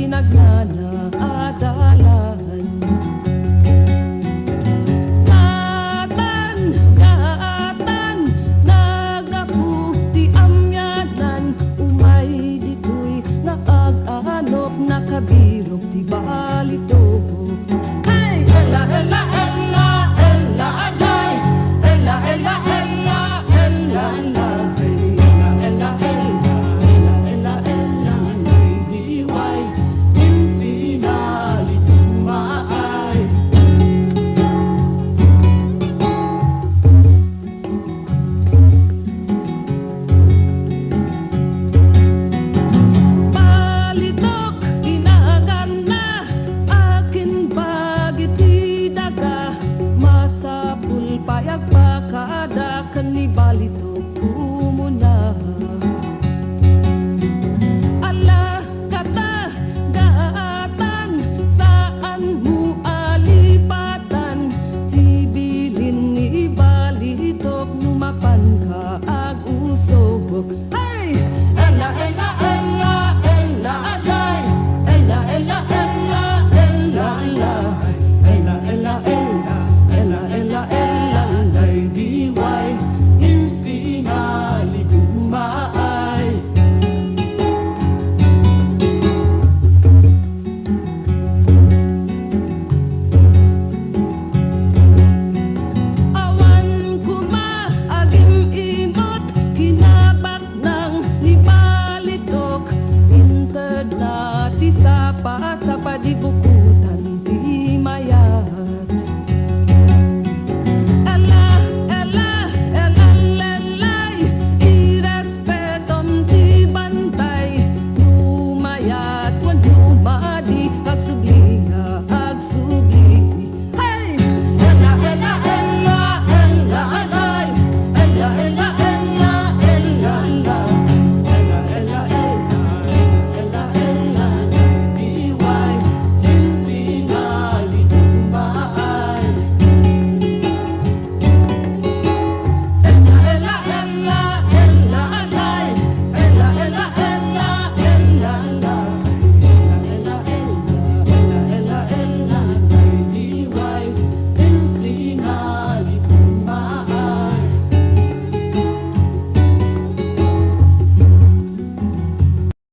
pinagnanaadalan. Gatan, nagapu ti amyanan, umay ditoy nga ag-anop nakabirok ti balito. Hey! Ella, ella, ella, ella, alay! Ella, ella, ella, ella, alay! Ella, ella, ella, ella, ella, alay! Diway, insinali tumaay. Balitok, inagan na, akin bagit daga, masapul payag pakada ni balitok umuna. Ala kata gatan, saan mo alipatan, tibilin ni balitok, numapan ka ag-usok. Hey! Ella, ella, ella, ella, alay! Ella, ella, ella, ella, alay! Ella, ella, ella, ella, ella, ella, alay! Diway, insinali tumaay. Awan kumaagim imot, hinabat ng nibalitok, inted na ti sapa sa padibuko.